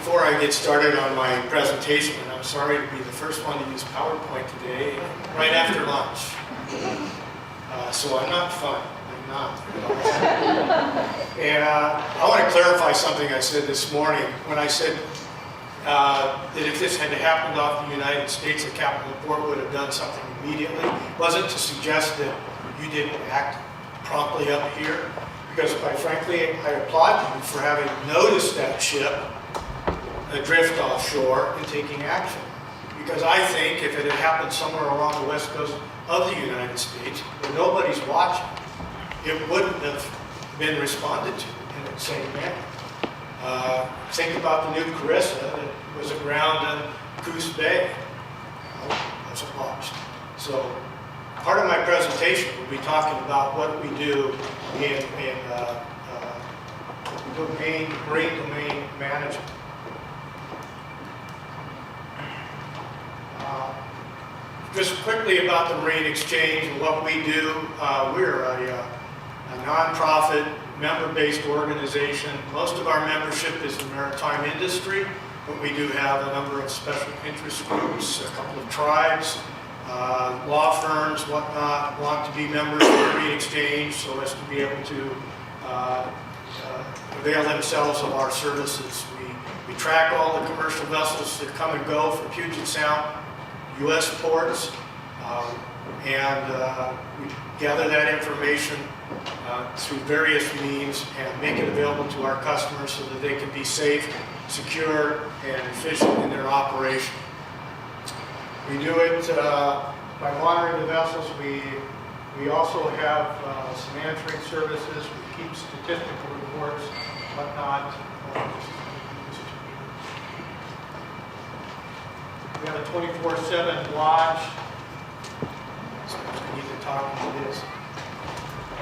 Before I get started on my presentation, and I'm sorry to be the first one to use PowerPoint today, right after lunch. So I'm not fun. I'm not. And I want to clarify something I said this morning when I said that if this had happened off the United States, the Capitol Report would have done something immediately. It wasn't to suggest that you didn't act promptly up here, because quite frankly, I applaud you for having noticed that ship adrift offshore and taking action. Because I think if it had happened somewhere along the west coast of the United States where nobody's watching, it wouldn't have been responded to in the same manner. Think about the new Carissa that was aground in Coos Bay. Well, wasn't watched. So part of my presentation will be talking about what we do in marine domain management. Just quickly about the Marine Exchange and what we do. We're a nonprofit, member-based organization. Most of our membership is the maritime industry, but we do have a number of special interest groups, a couple of tribes, law firms, whatnot, want to be members of the Marine Exchange so as to be able to avail themselves of our services. We track all the commercial vessels that come and go from Puget Sound, U.S. ports, and we gather that information through various means and make it available to our customers so that they can be safe, secure, and efficient in their operation. We do it by monitoring the vessels. We also have some answering services. We keep statistical reports, whatnot. We have a 24/7 watch. I need to talk about this.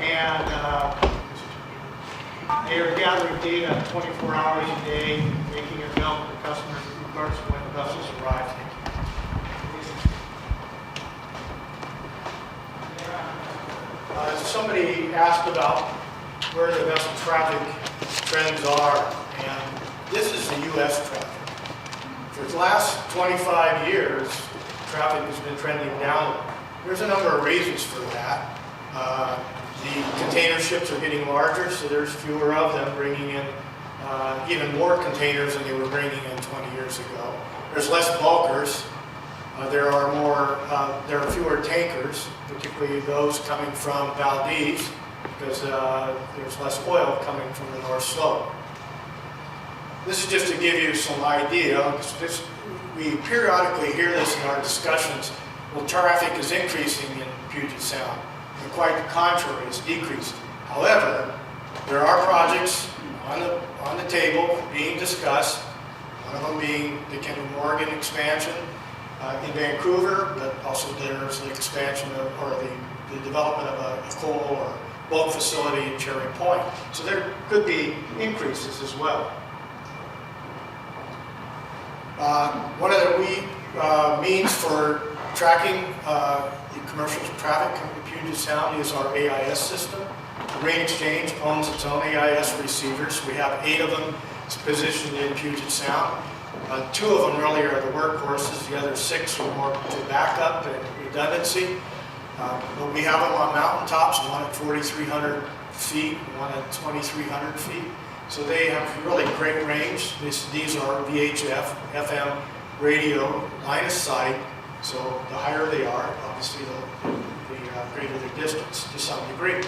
And they are gathering data 24 hours a day, making it available to customers regardless of when the vessels arrive. Somebody asked about where the vessel traffic trends are, and this is the U.S. traffic. For the last 25 years, traffic has been trending downward. There's a number of reasons for that. The container ships are getting larger, so there's fewer of them bringing in even more containers than they were bringing in 20 years ago. There's less bulkers. There are fewer tankers, particularly those coming from Valdez, because there's less oil coming from the North Slope. This is just to give you some idea. We periodically hear this in our discussions. Well, traffic is increasing in Puget Sound, and quite the contrary, it's decreasing. However, there are projects on the table being discussed, one of them being the Kinder Morgan expansion in Vancouver, but also there's the expansion or the development of a coal or bulk facility in Cherry Point. So there could be increases as well. One of the means for tracking the commercial traffic coming to Puget Sound is our AIS system. The Marine Exchange owns its own AIS receivers. We have 8 of them positioned in Puget Sound. 2 of them really are the workhorses. The other 6 are more to backup and redundancy. But we have them on mountaintops, one at 4,300 feet, one at 2,300 feet. So they have really great range. These are VHF, FM, radio, line of sight. So the higher they are, obviously the greater their distance to some degree.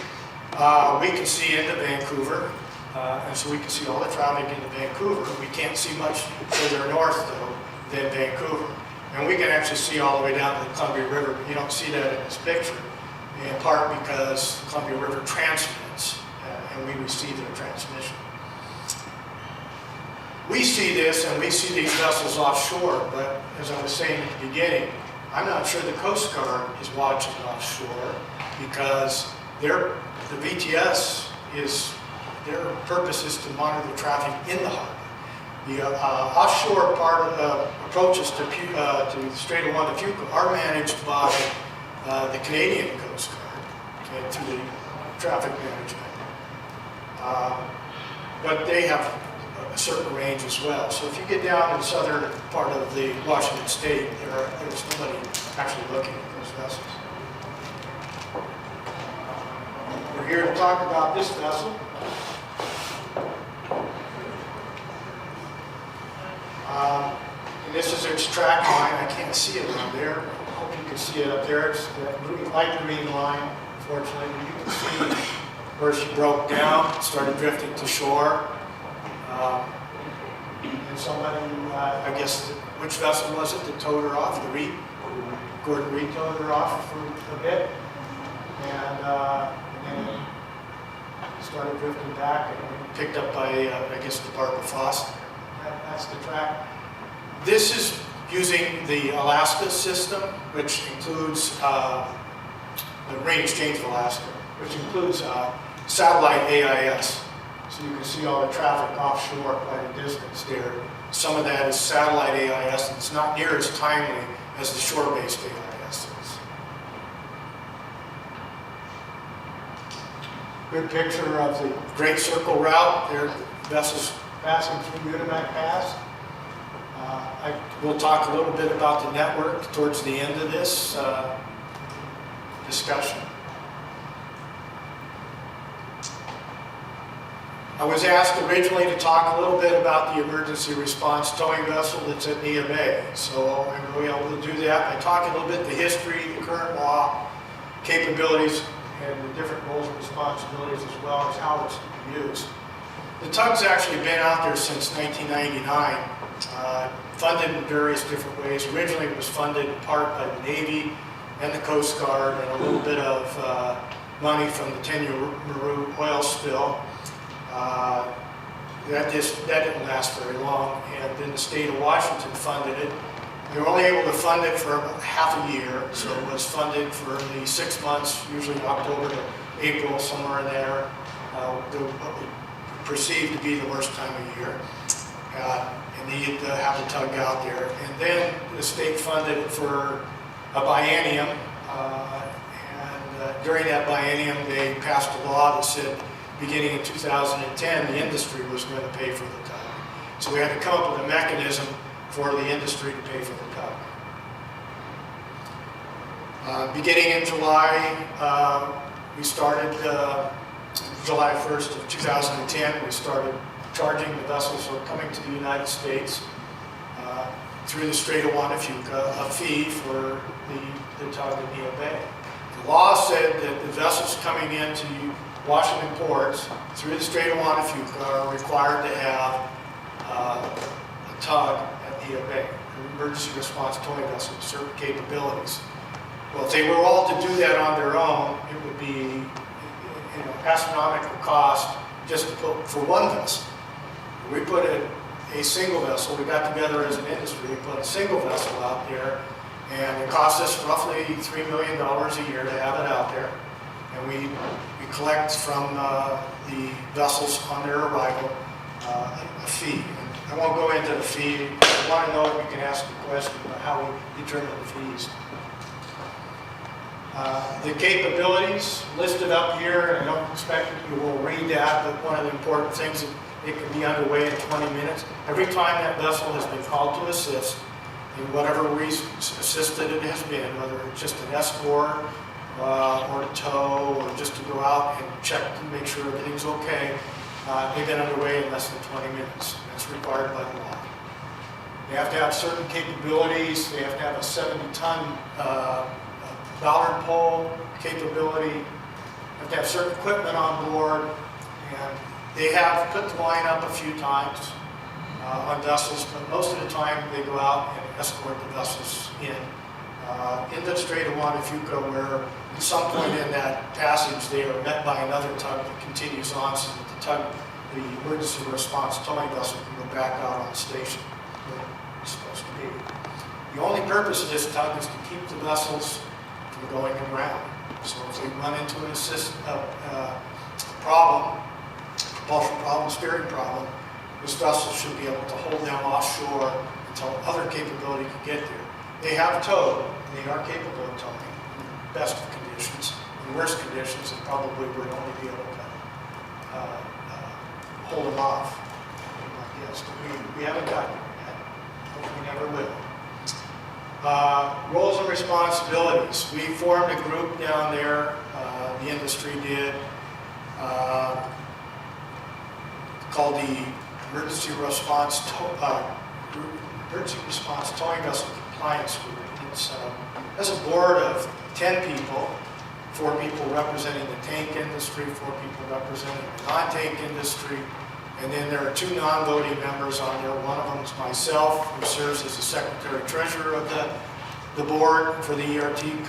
We can see into Vancouver, and so we can see all the traffic into Vancouver. We can't see much further north, though, than Vancouver. And we can actually see all the way down to the Columbia River, but you don't see that in this picture, in part because the Columbia River transmits, and we receive their transmission. We see this, and we see these vessels offshore, but as I was saying at the beginning, I'm not sure the Coast Guard is watching offshore because the VTS their purpose is to monitor the traffic in the harbor. The offshore part of the approaches to the Strait of Juan de Fuca are managed by the Canadian Coast Guard, okay, through the traffic management. But they have a certain range as well. So if you get down to the southern part of the Washington state, there's nobody actually looking at those vessels. We're here to talk about this vessel. And this is its track line. I can't see it on there. I hope you can see it up there. It's the light green line, unfortunately. You can see where she broke down, started drifting to shore. And somebody, I guess, which vessel was it that towed her off? The Reed? Gordon Reed towed her off for a bit. And then started drifting back and picked up by, I guess, the Barbara Frost. That's the track. This is using the Alaska system, which includes the Marine Exchange of Alaska, which includes satellite AIS. So you can see all the traffic offshore by the distance there. Some of that is satellite AIS, and it's not near as timely as the shore-based AIS is. Good picture of the Great Circle route. There, the vessels passing through Unimak Pass. We'll talk a little bit about the network towards the end of this discussion. I was asked originally to talk a little bit about the emergency response towing vessel that's at Nia Bay. So I'm going to be able to do that. I talk a little bit the history, the current law, capabilities, and the different roles and responsibilities, as well as how it's used. The tug's actually been out there since 1999, funded in various different ways. Originally it was funded in part by the Navy and the Coast Guard, and a little bit of money from the Tenyaru oil spill. That didn't last very long, and then the state of Washington funded it. They were only able to fund it for about half a year, so it was funded for the 6 months, usually October to April, somewhere in there. What we perceived to be the worst time of year, and needed to have the tug out there. And then the state funded it for a biennium, and during that biennium they passed a law that said beginning in 2010 the industry was going to pay for the tug. So we had to come up with a mechanism for the industry to pay for the tug. Beginning in July, we started July 1st of 2010, we started charging the vessels who are coming to the United States through the Strait of Juan de Fuca a fee for the tug in Nia Bay. The law said that the vessels coming into Washington ports through the Strait of Juan de Fuca are required to have a tug at Nia Bay, an emergency response towing vessel with certain capabilities. Well, if they were all to do that on their own, it would be astronomical cost just to put for one vessel. We put a single vessel, we got together as an industry, we put a single vessel out there, and it cost us roughly $3 million a year to have it out there. And we collect from the vessels on their arrival a fee. And I won't go into the fee. If you want to know it, you can ask a question about how we determine the fees. The capabilities listed up here, and I don't expect you will read that, but one of the important things is it can be underway in 20 minutes. Every time that vessel has been called to assist, in whatever reason assisted it has been, whether it's just an escort or to tow or just to go out and check to make sure everything's okay, they've been underway in less than 20 minutes. That's required by the law. They have to have certain capabilities. They have to have a 70-ton bollard pole capability. They have to have certain equipment on board, and they have put the line up a few times on vessels, but most of the time they go out and escort the vessels in the Strait of Juan de Fuca, where at some point in that passage they are met by another tug that continues on, so that the emergency response towing vessel can go back out on station where it's supposed to be. The only purpose of this tug is to keep the vessels from going around. So if we run into an problem, propulsion problem, steering problem, this vessel should be able to hold them offshore until other capability can get there. They have towed, and they are capable of towing in the best of conditions. In worst conditions, it probably would only be able to hold them off, not Yes, we haven't gotten it yet. Hope we never will. Roles and responsibilities. We formed a group down there, the industry did, called the Emergency Response Towing Vessel Compliance Group. It's a board of 10 people, 4 people representing the tank industry, 4 people representing the non-tank industry, and then there are 2 non-voting members on there. One of them is myself, who serves as the secretary-treasurer of the board for the ERTV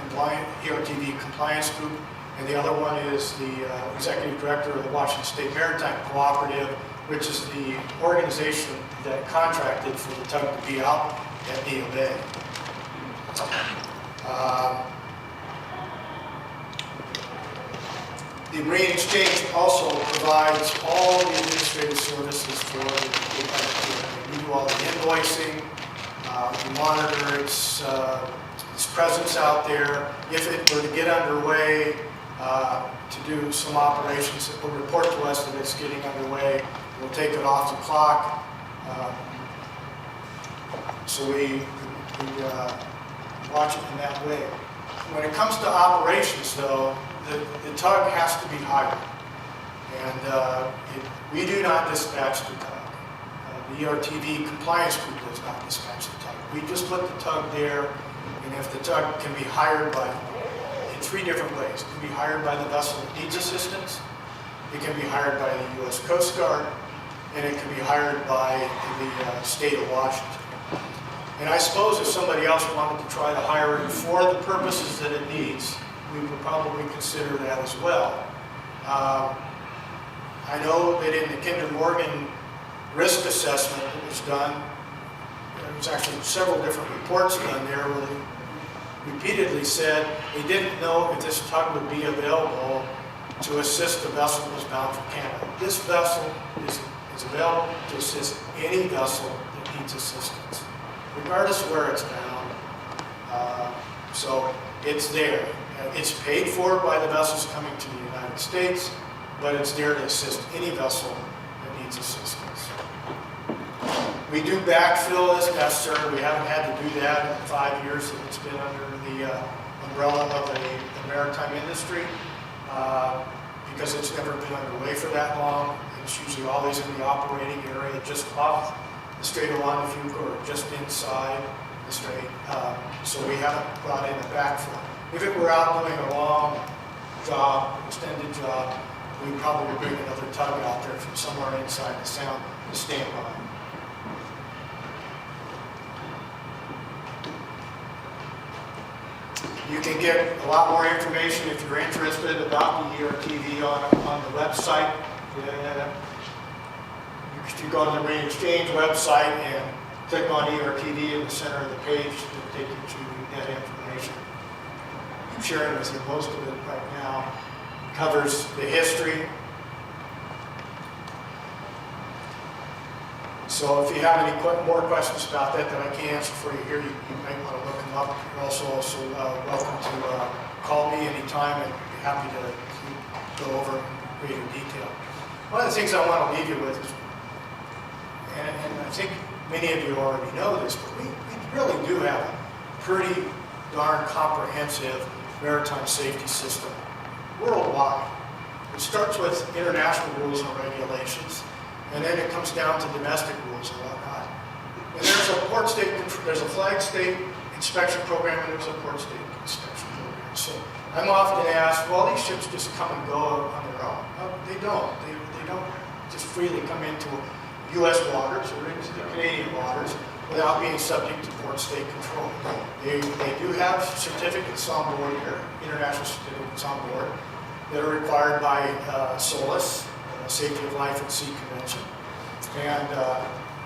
compliance group, and the other one is the executive director of the Washington State Maritime Cooperative, which is the organization that contracted for the tug to be out at Neal Bay. The Marine Exchange also provides all the administrative services for the we do all the invoicing, we monitor its presence out there. If it were to get underway to do some operations, it will report to us that it's getting underway. We'll take it off the clock. So we watch it in that way. When it comes to operations, though, the tug has to be hired, and we do not dispatch the tug. The ERTV compliance group does not dispatch the tug. We just put the tug there, and if the tug can be hired in 3 different ways. It can be hired by the vessel that needs assistance, it can be hired by the U.S. Coast Guard, and it can be hired by the state of Washington. And I suppose if somebody else wanted to try to hire it for the purposes that it needs, we would probably consider that as well. I know that in the Kinder Morgan risk assessment that was done, there was actually several different reports done there where they repeatedly said they didn't know if this tug would be available to assist the vessel that was bound for Canada. This vessel is available to assist any vessel that needs assistance, regardless of where it's bound. So it's there. It's paid for by the vessels coming to the United States, but it's there to assist any vessel that needs assistance. We do backfill as necessary. We haven't had to do that in the 5 years that it's been under the umbrella of the maritime industry, because it's never been underway for that long. It's usually always in the operating area, just off the Strait of Juan de Fuca or just inside the strait. So we haven't brought in a backfill. If it were out doing a long job, extended job, we'd probably bring another tug out there from somewhere inside the sound to stand by. You can get a lot more information if you're interested about the ERTV on the website. You go to the Marine Exchange website and click on ERTV in the center of the page to take you to that information. I'm sharing with you most of it right now. It covers the history. So if you have any more questions about that I can't answer for you here, you might want to look them up. You're also welcome to call me anytime. I'd be happy to go over in greater detail. One of the things I want to leave you with is, and I think many of you already know this, but we really do have a pretty darn comprehensive maritime safety system worldwide. It starts with international rules and regulations, and then it comes down to domestic rules and whatnot. And there's a flag state inspection program, and there's a port state inspection program. So I'm often asked, well, these ships just come and go on their own. No, they don't. They don't just freely come into U.S. waters or into the Canadian waters without being subject to port state control. They do have certificates on board here, international certificates on board, that are required by SOLAS, Safety of Life at Sea Convention, and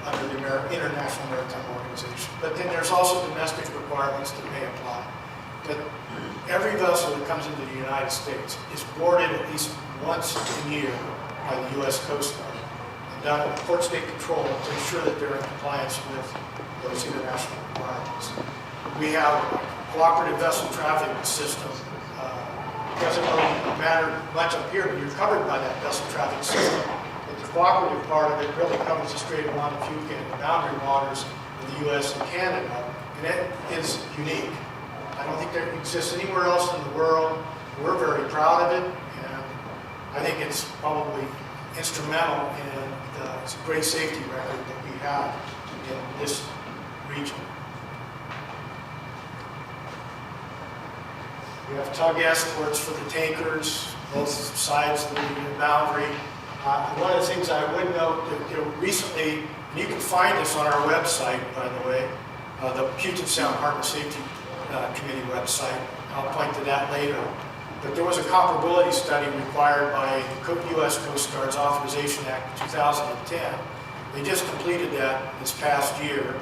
under the International Maritime Organization. But then there's also domestic requirements that may apply. But every vessel that comes into the United States is boarded at least once a year by the U.S. Coast Guard and done at port state control to ensure that they're in compliance with those international requirements. We have a cooperative vessel traffic system. It doesn't really matter much up here, but you're covered by that vessel traffic system. But the cooperative part of it really covers the Strait of Montefiore and the boundary waters of the U.S. and Canada, and it is unique. I don't think that exists anywhere else in the world. We're very proud of it, and I think it's probably instrumental in the great safety record that we have in this region. We have tug escorts for the tankers, both sides of the boundary. One of the things I would note that recently, and you can find this on our website, by the way, the Puget Sound Harbor Safety Committee website. I'll point to that later. But there was a comparability study required by the U.S. Coast Guard's Authorization Act of 2010. They just completed that this past year,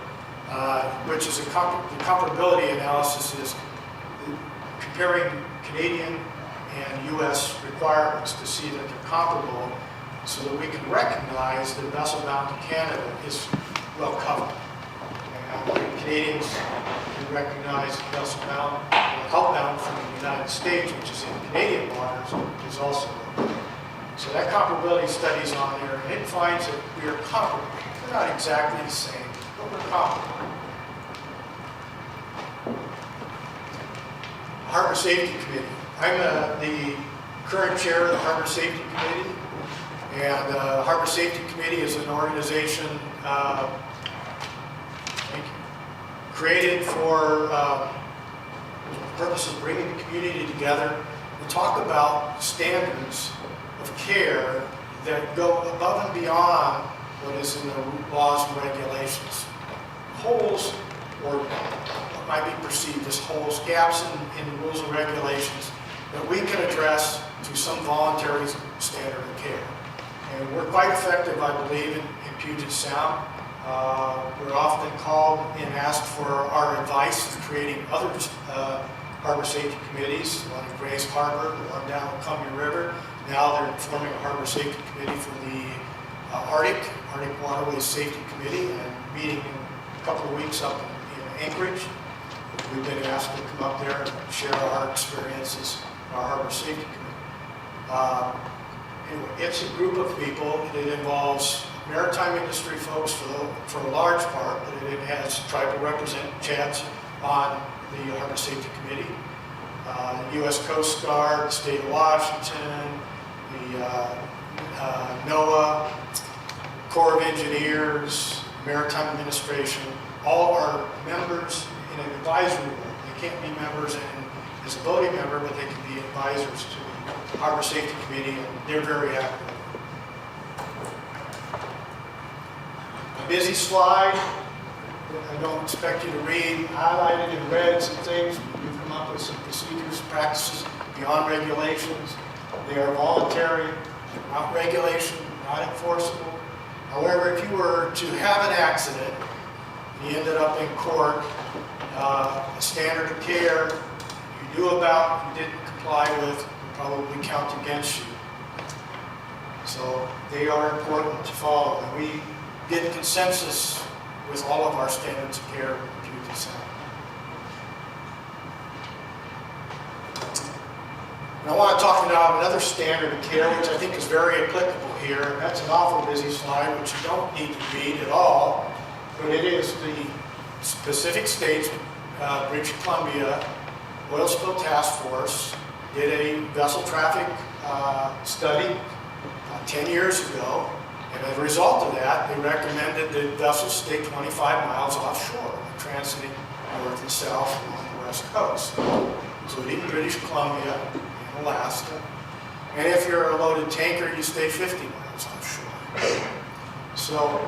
which is the comparability analysis is comparing Canadian and U.S. requirements to see that they're comparable so that we can recognize that a vessel bound to Canada is well covered. And the Canadians can recognize vessel bound or outbound from the United States, which is in Canadian waters, is also well covered. So that comparability study is on there, and it finds that we are comparable. We're not exactly the same, but we're comparable. Harbor Safety Committee. I'm the current chair of the Harbor Safety Committee, and the Harbor Safety Committee is an organization created for the purpose of bringing the community together to talk about standards of care that go above and beyond what is in the laws and regulations. Holes, or what might be perceived as holes, gaps in the rules and regulations that we can address through some voluntary standard of care. And we're quite effective, I believe, in Puget Sound. We're often called and asked for our advice in creating other harbor safety committees, the one in Grays Harbor, the one down the Columbia River. Now they're forming a harbor safety committee for the Arctic Waterways Safety Committee, and meeting in a couple of weeks up in Anchorage. We've been asked to come up there and share our experiences in our harbor safety committee. Anyway, it's a group of people. It involves maritime industry folks for a large part, but it has tribal representatives on the Harbor Safety Committee, the U.S. Coast Guard, the state of Washington, the NOAA, Corps of Engineers, Maritime Administration, all are members in an advisory board. They can't be members as a voting member, but they can be advisors to the Harbor Safety Committee, and they're very active. A busy slide. I don't expect you to read, highlighted in red some things. We've come up with some procedures, practices beyond regulations. They are voluntary, not regulation, not enforceable. However, if you were to have an accident, and you ended up in court, a standard of care you knew about, you didn't comply with, would probably count against you. So they are important to follow. And we get consensus with all of our standards of care in Puget Sound. And I want to talk about another standard of care, which I think is very applicable here. That's an awful busy slide, which you don't need to read at all, but it is the Pacific States, British Columbia Oil Spill Task Force did a vessel traffic study 10 years ago. And as a result of that, they recommended that vessels stay 25 miles offshore, transiting north and south along the west coast, including British Columbia and Alaska. And if you're a loaded tanker, you stay 50 miles offshore. So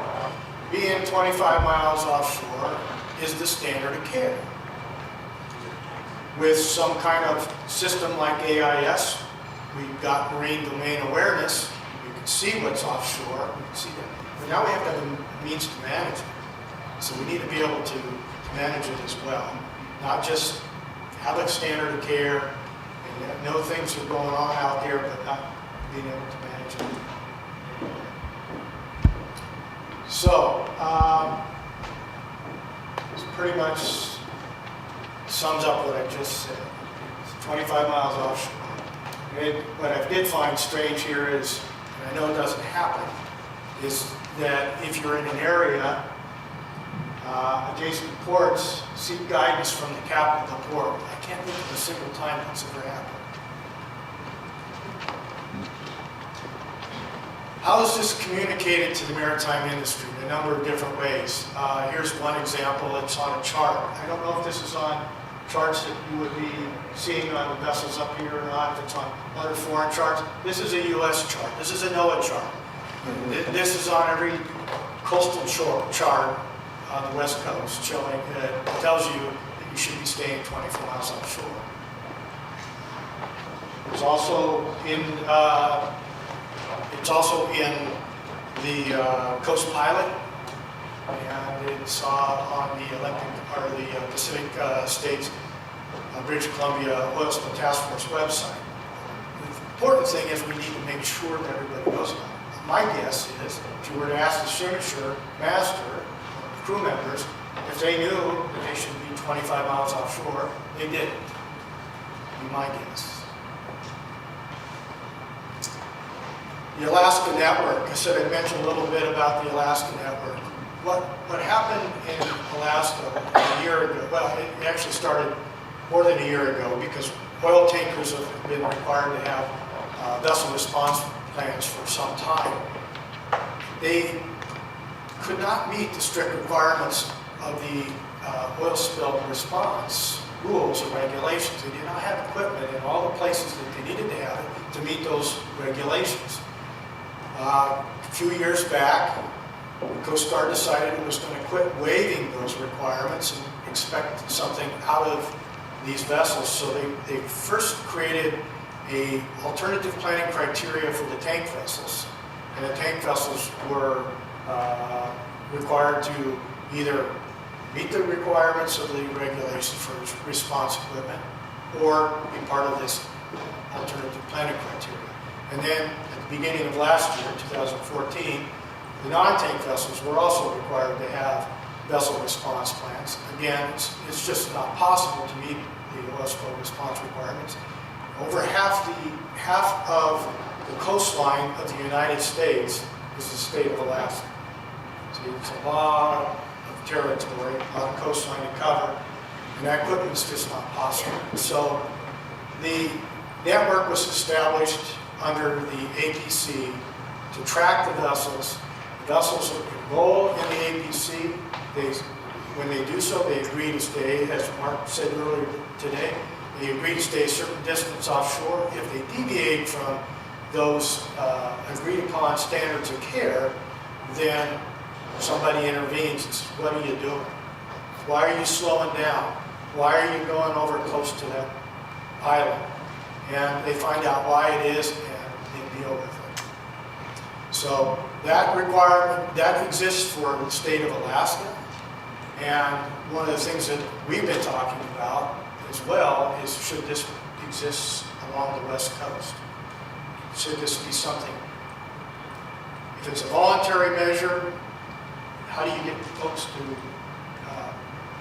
being 25 miles offshore is the standard of care. With some kind of system like AIS, we've got marine domain awareness. See what's offshore, we can see that. But now we have to have a means to manage it. So we need to be able to manage it as well. Not just have a standard of care and know things are going on out there, but not being able to manage it. So, this pretty much sums up what I just said. It's 25 miles offshore. What I did find strange here is, I know it doesn't happen, is that if you're in an area, adjacent ports seek guidance from the captain of the port. I can't think of a single time that's ever happened. How is this communicated to the maritime industry? In a number of different ways. Here's one example. It's on a chart. I don't know if this is on charts that you would be seeing on the vessels up here or not, if it's on other foreign charts. This is a U.S. chart. This is a NOAA chart. This is on every coastal chart on the West Coast, showing it tells you that you should be staying 24 miles offshore. It's also in the Coast Pilot, and it's on the Olympic or the Pacific States British Columbia Oil Spill Task Force website. The important thing is we need to make sure that everybody knows about it. My guess is, if you were to ask the signature master, crew members, if they knew that they should be 25 miles offshore, they didn't. Be my guess. The Alaska Network. I said I mentioned a little bit about the Alaska Network. What happened in Alaska a year ago, well, it actually started more than a year ago because oil tankers have been required to have vessel response plans for some time. They could not meet the strict requirements of the oil spill response rules or regulations. They did not have equipment in all the places that they needed to have it to meet those regulations. A few years back, the Coast Guard decided it was going to quit waiving those requirements and expect something out of these vessels. So they first created an alternative planning criteria for the tank vessels. And the tank vessels were required to either meet the requirements of the regulations for response equipment or be part of this alternative planning criteria. And then at the beginning of last year, 2014, the non-tank vessels were also required to have vessel response plans. Again, it's just not possible to meet the oil spill response requirements. Over half of the coastline of the United States is the state of Alaska. So it's a lot of territory, a lot of coastline to cover, and that equipment is just not possible. So the network was established under the APC to track the vessels. The vessels enroll in the APC. When they do so, they agree to stay, as Mark said earlier today, they agree to stay a certain distance offshore. If they deviate from those agreed upon standards of care, then somebody intervenes and says, what are you doing? Why are you slowing down? Why are you going over close to that island? And they find out why it is and they deal with it. So that requirement, that exists for the state of Alaska. And one of the things that we've been talking about as well is, should this exist along the West Coast? Should this be something? If it's a voluntary measure, how do you get folks to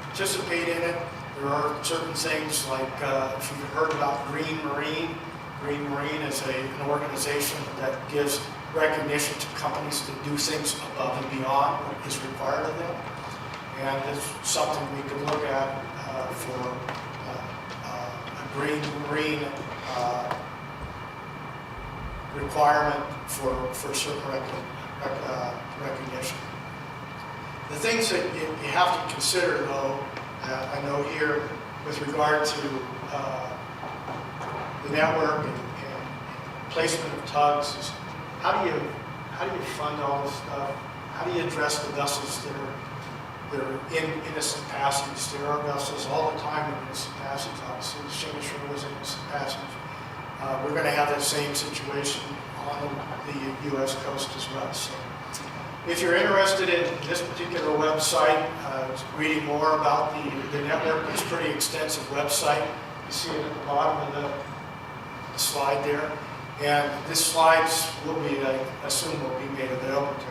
participate in it? There are certain things like, if you've heard about Green Marine. Green Marine is an organization that gives recognition to companies that do things above and beyond what is required of them. And it's something we could look at for a Green Marine requirement for certain recognition. The things that you have to consider, though, I know here with regard to the network and placement of tugs, is how do you fund all this stuff? How do you address the vessels that are in innocent passage? There are vessels all the time in innocent passage. Obviously, the Shingishore was innocent passage. We're going to have that same situation on the U.S. coast as well. So, if you're interested in this particular website, reading more about the network, it's a pretty extensive website. You see it at the bottom of the slide there. And this slides will be, I assume, will be made available to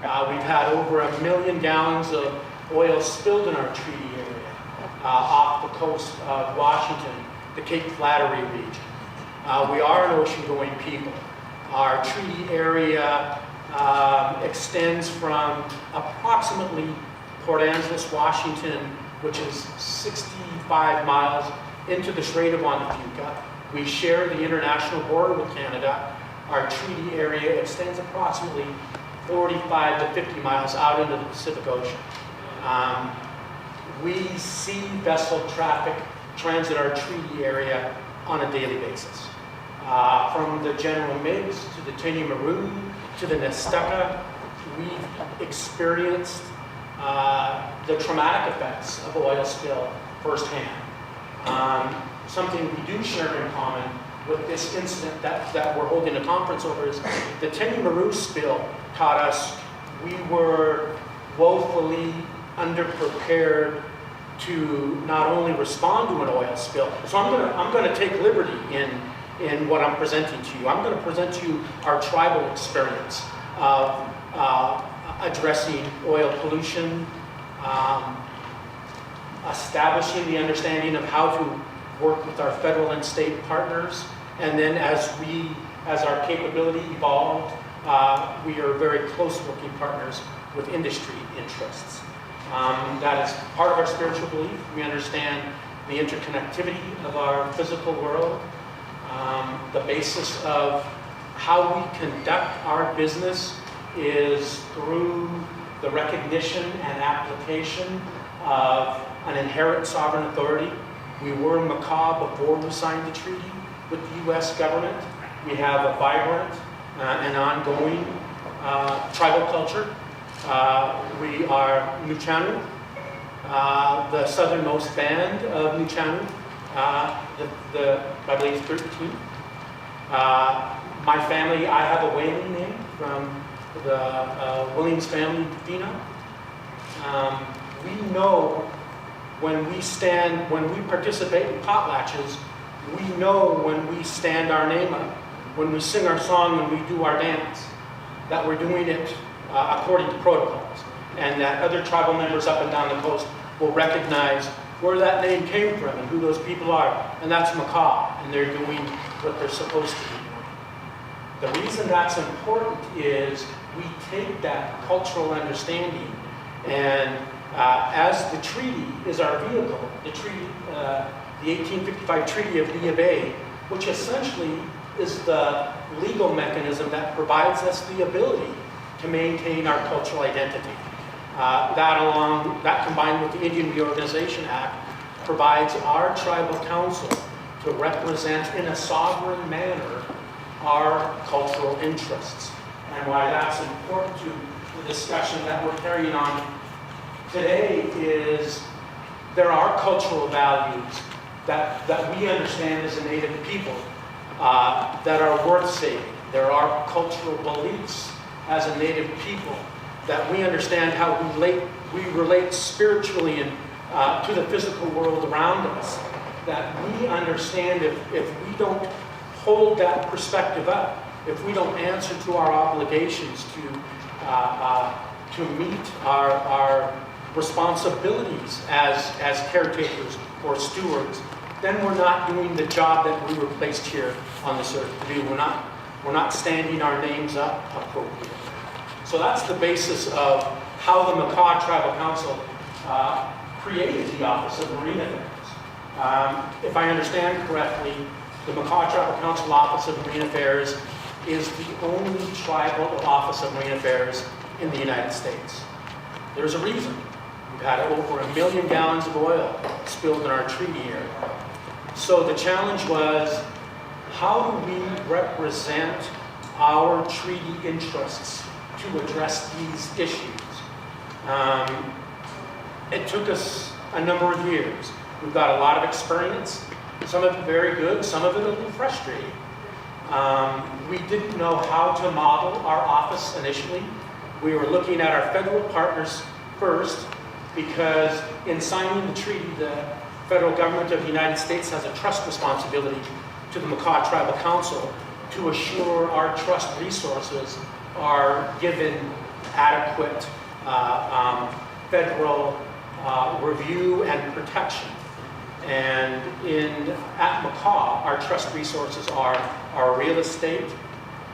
everyone. We've had over 1 million gallons of oil spilled in our treaty area off the coast of Washington, the Cape Flattery region. We are an ocean-going people. Our treaty area extends from approximately Port Angeles, Washington, which is 65 miles, into the Strait of Juan de Fuca. We share the international border with Canada. Our treaty area extends approximately 45 to 50 miles out into the Pacific Ocean. We see vessel traffic transit our treaty area on a daily basis. From the General Meigs to the Tiny Maru to the Nesteca, we've experienced the traumatic effects of oil spill firsthand. Something we do share in common with this incident that we're holding a conference over is the Tiny Maru spill taught us we were woefully underprepared to not only respond to an oil spill. So I'm gonna take liberty in what I'm presenting to you. I'm gonna present to you our tribal experience of addressing oil pollution, establishing the understanding of how to work with our federal and state partners, and then as our capability evolved, we are very close working partners with industry interests. That is part of our spiritual belief. We understand the interconnectivity of our physical world. The basis of how we conduct our business is through the recognition and application of an inherent sovereign authority. We were Makah before we signed the treaty with the U.S. government. We have a vibrant and ongoing tribal culture. We are Nuchanu, the southernmost band of Nuchanu, I believe 13. My family, I have a whaling name from the Williams family, Dina. We know when we participate in potlatches, we know when we stand our name up, when we sing our song, when we do our dance, that we're doing it according to protocols, and that other tribal members up and down the coast will recognize where that name came from and who those people are, and that's Makah, and they're doing what they're supposed to be doing. The reason that's important is we take that cultural understanding, and as the treaty is our vehicle, the treaty, the 1855 Treaty of Villa Bay, which essentially is the legal mechanism that provides us the ability to maintain our cultural identity. That combined with the Indian Reorganization Act provides our tribal council to represent in a sovereign manner our cultural interests. And why that's important to the discussion that we're carrying on today is there are cultural values that we understand as a Native people that are worth saving. There are cultural beliefs as a Native people that we understand how we relate spiritually and to the physical world around us, that we understand if we don't hold that perspective up, if we don't answer to our obligations to meet our responsibilities as caretakers or stewards, then we're not doing the job that we were placed here on this earth to do. We're not standing our names up appropriately. So that's the basis of how the Makah Tribal Council created the Office of Marine Affairs. If I understand correctly, the Makah Tribal Council Office of Marine Affairs is the only tribal office of marine affairs in the United States. There's a reason. We've had over 1 million gallons of oil spilled in our treaty area. So the challenge was, how do we represent our treaty interests to address these issues? It took us a number of years. We've got a lot of experience, some of it very good, some of it a little frustrating. We didn't know how to model our office initially. We were looking at our federal partners first, because in signing the treaty, the federal government of the United States has a trust responsibility to the Makah Tribal Council to assure our trust resources are given adequate federal review and protection. And at Makah, our trust resources are our real estate,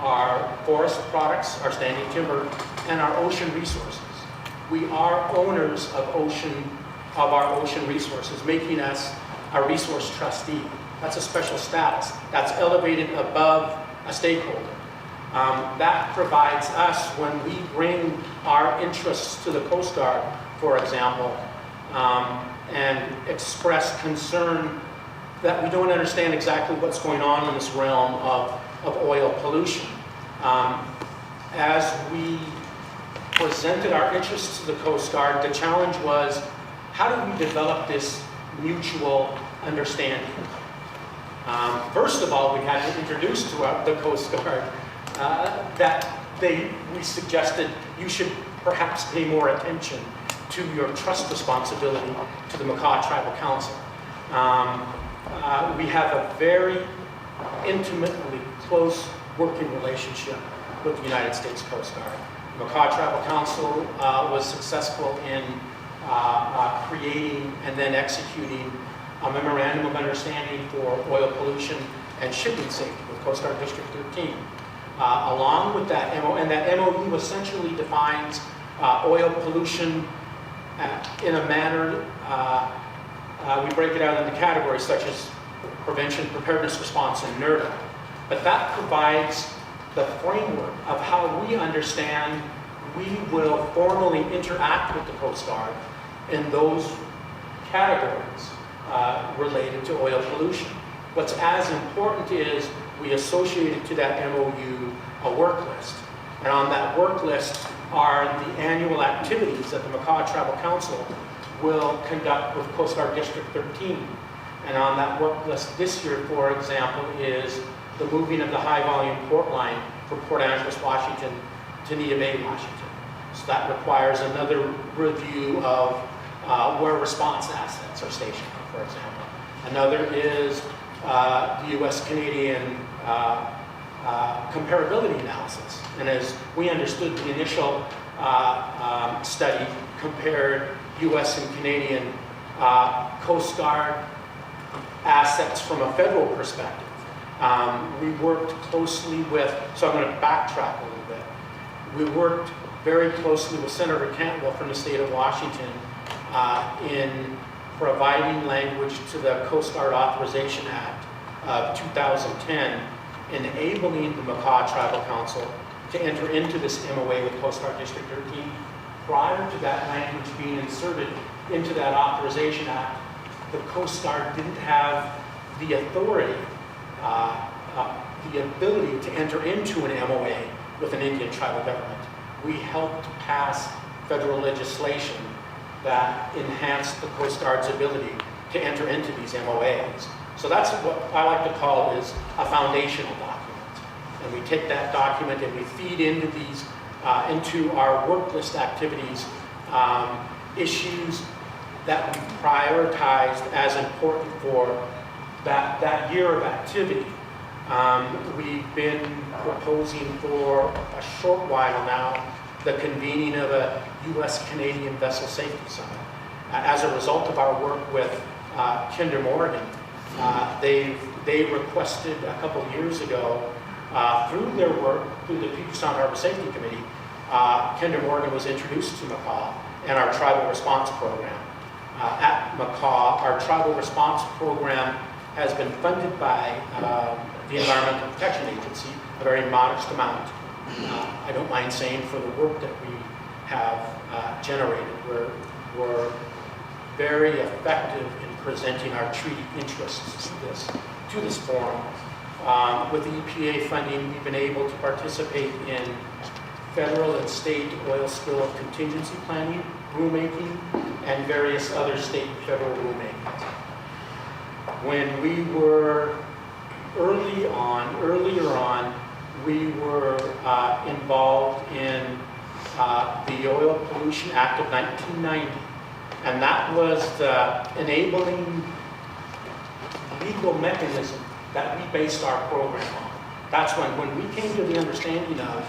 our forest products, our standing timber, and our ocean resources. We are owners of our ocean resources, making us a resource trustee. That's a special status. That's elevated above a stakeholder. That provides us, when we bring our interests to the Coast Guard, for example, and express concern that we don't understand exactly what's going on in this realm of oil pollution. As we presented our interests to the Coast Guard, the challenge was, how do we develop this mutual understanding? First of all, we had to introduce to the Coast Guard that we suggested you should perhaps pay more attention to your trust responsibility to the Makah Tribal Council. We have a very intimately close working relationship with the United States Coast Guard. The Makah Tribal Council was successful in creating and then executing a memorandum of understanding for oil pollution and shipping safety with Coast Guard District 13. Along with that MOU, and that MOU essentially defines oil pollution in a manner, we break it out into categories such as prevention, preparedness, response, and NERDA. But that provides the framework of how we understand we will formally interact with the Coast Guard in those categories related to oil pollution. What's as important is we associated to that MOU a work list. And on that work list are the annual activities that the Makah Tribal Council will conduct with Coast Guard District 13. And on that work list this year, for example, is the moving of the high-volume port line from Port Angeles, Washington to Neah Bay, Washington. So that requires another review of where response assets are stationed, for example. Another is the U.S.-Canadian comparability analysis. And as we understood, the initial study compared U.S. and Canadian Coast Guard assets from a federal perspective. We worked closely with, so I'm going to backtrack a little bit. We worked very closely with Senator Cantwell from the state of Washington in providing language to the Coast Guard Authorization Act of 2010, enabling the Makah Tribal Council to enter into this MOA with Coast Guard District 13. Prior to that language being inserted into that Authorization Act, the Coast Guard didn't have the authority, the ability to enter into an MOA with an Indian tribal government. We helped pass federal legislation that enhanced the Coast Guard's ability to enter into these MOAs. So that's what I like to call is a foundational document. And we take that document and we feed into these, into our work list activities, issues that we prioritized as important for that year of activity. We've been proposing for a short while now the convening of a U.S.-Canadian Vessel Safety Summit. As a result of our work with Kinder Morgan, they requested a couple years ago, through their work, through the Puget Sound Harbor Safety Committee, Kinder Morgan was introduced to Makah and our Tribal Response Program. At Makah, our Tribal Response Program has been funded by the Environmental Protection Agency, a very modest amount. I don't mind saying for the work that we have generated. We're very effective in presenting our treaty interests to this forum. With the EPA funding, we've been able to participate in federal and state oil spill contingency planning, rulemaking, and various other state and federal rulemaking. When we were earlier on, we were involved in the Oil Pollution Act of 1990, and that was the enabling legal mechanism that we based our program on. That's when we came to the understanding of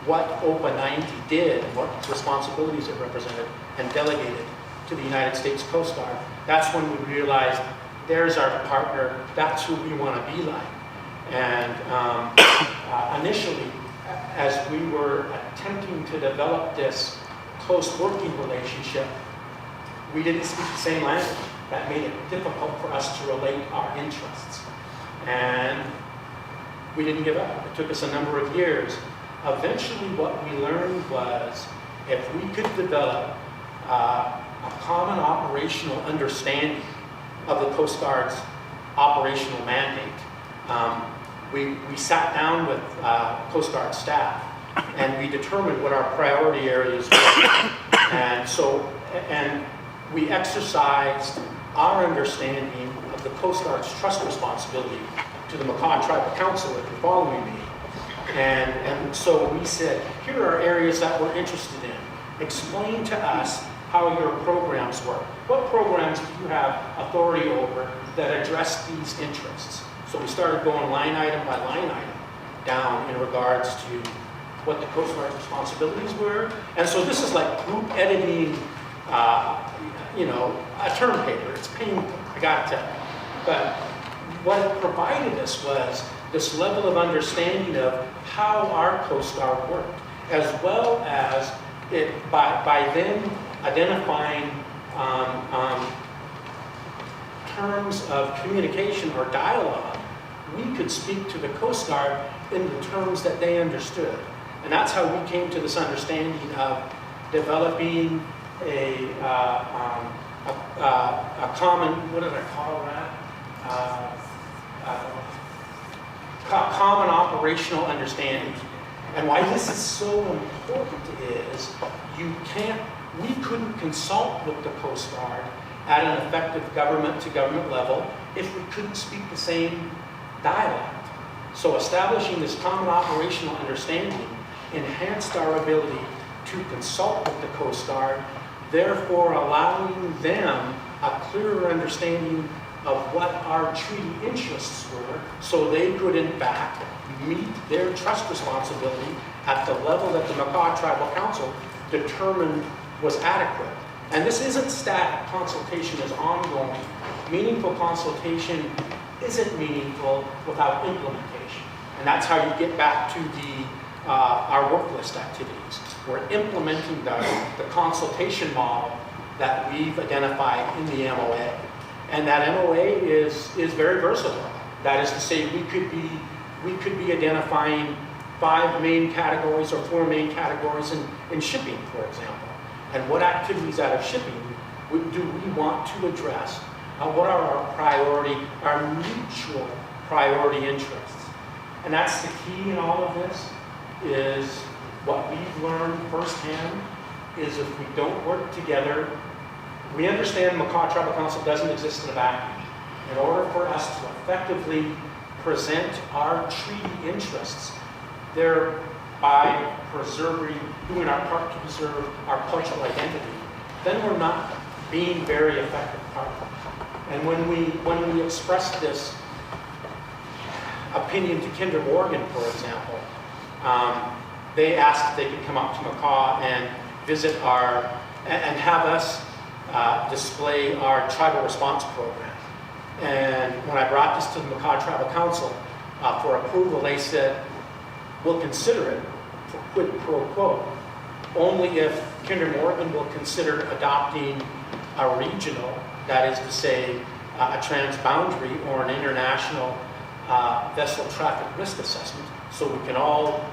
what OPA 90 did, and what responsibilities it represented and delegated to the United States Coast Guard. That's when we realized there's our partner, that's who we want to be like. And initially, as we were attempting to develop this close working relationship, we didn't speak the same language. That made it difficult for us to relate our interests. And we didn't give up. It took us a number of years. Eventually, what we learned was if we could develop a common operational understanding of the Coast Guard's operational mandate, we sat down with Coast Guard staff and we determined what our priority areas were. And we exercised our understanding of the Coast Guard's trust responsibility to the Makah Tribal Council, if you're following me. And so we said, here are areas that we're interested in. Explain to us how your programs work. What programs do you have authority over that address these interests? So we started going line item by line item down in regards to what the Coast Guard's responsibilities were. And so this is like group editing, a term paper. It's painful, I gotta tell you. But what it provided us was this level of understanding of how our Coast Guard worked, as well as it by then identifying terms of communication or dialogue, we could speak to the Coast Guard in the terms that they understood. And that's how we came to this understanding of developing a common, what did I call that? Common operational understanding. And why this is so important is we couldn't consult with the Coast Guard at an effective government-to-government level if we couldn't speak the same dialect. So establishing this common operational understanding enhanced our ability to consult with the Coast Guard, therefore allowing them a clearer understanding of what our treaty interests were, so they could in fact meet their trust responsibility at the level that the Makah Tribal Council determined was adequate. And this isn't static. Consultation is ongoing. Meaningful consultation isn't meaningful without implementation. And that's how you get back to our work list activities. We're implementing the consultation model that we've identified in the MOA. And that MOA is very versatile. That is to say, we could be identifying 5 main categories or 4 main categories in shipping, for example. And what activities out of shipping do we want to address? What are our mutual priority interests? And that's the key in all of this, is what we've learned firsthand is if we don't work together, we understand the Makah Tribal Council doesn't exist in a vacuum. In order for us to effectively present our treaty interests, thereby doing our part to preserve our cultural identity, then we're not being very effective partners. And when we expressed this opinion to Kinder Morgan, for example, they asked if they could come up to Makah and visit and have us display our tribal response program. And when I brought this to the Makah Tribal Council for approval, they said, we'll consider it for quid pro quo, only if Kinder Morgan will consider adopting a regional, that is to say, a transboundary or an international vessel traffic risk assessment, so we can all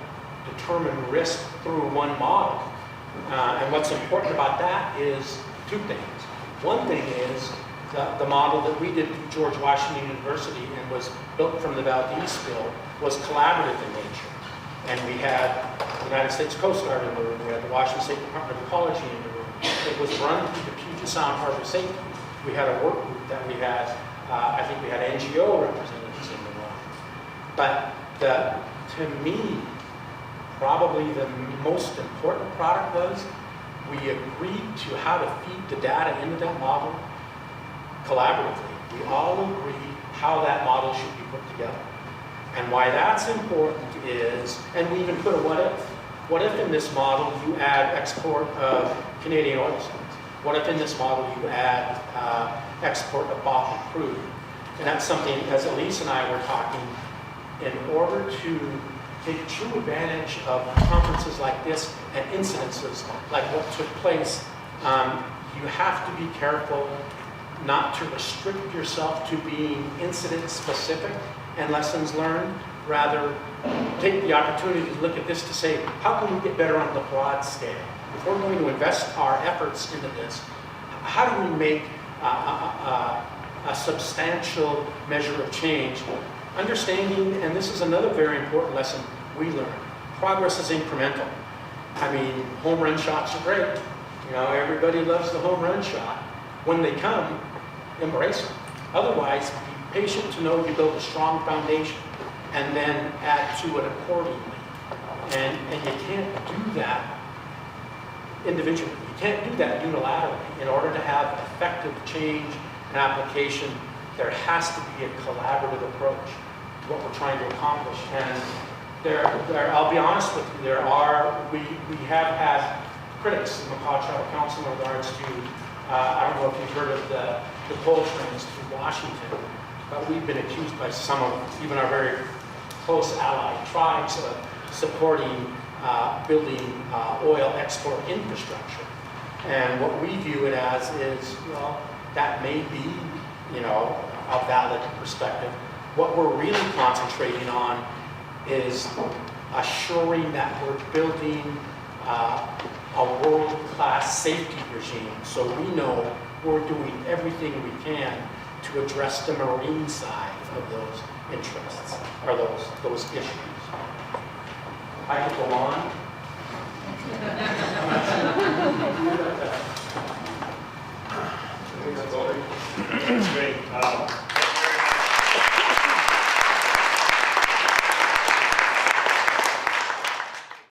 determine risk through one model. And what's important about that is 2 things. One thing is the model that we did through George Washington University and was built from the Valdez spill was collaborative in nature. And we had the United States Coast Guard in the room, we had the Washington State Department of Ecology in the room. It was run through the Puget Sound Harbor Safety. We had a work group that we had, I think we had NGO representatives in the room. But to me, probably the most important product was we agreed to how to feed the data into that model collaboratively. We all agreed how that model should be put together. And why that's important is, and we even put a what if. What if in this model you add export of Canadian oil sands? What if in this model you add export of bottled crude? And that's something, as Elise and I were talking, in order to take true advantage of conferences like this and incidences like what took place. You have to be careful not to restrict yourself to being incident specific and lessons learned. Rather, take the opportunity to look at this to say, how can we get better on the broad scale? If we're going to invest our efforts into this, how do we make a substantial measure of change? Understanding, and this is another very important lesson we learned, progress is incremental. I mean, home run shots are great. You know, everybody loves the home run shot. When they come, embrace them. Otherwise, be patient to know you build a strong foundation and then add to it accordingly. And you can't do that individually. You can't do that unilaterally. In order to have effective change and application, there has to be a collaborative approach to what we're trying to accomplish. And I'll be honest with you, we have had critics in the McCaw Tribal Council in regards to, I don't know if you've heard of the coal trains through Washington, but we've been accused by some of, even our very close allied tribes, of supporting building oil export infrastructure. And what we view it as is, well, that may be, you know, a valid perspective. What we're really concentrating on is assuring that we're building a world-class safety regime, so we know we're doing everything we can to address the marine side of those interests, or those issues. I could go on. That's great.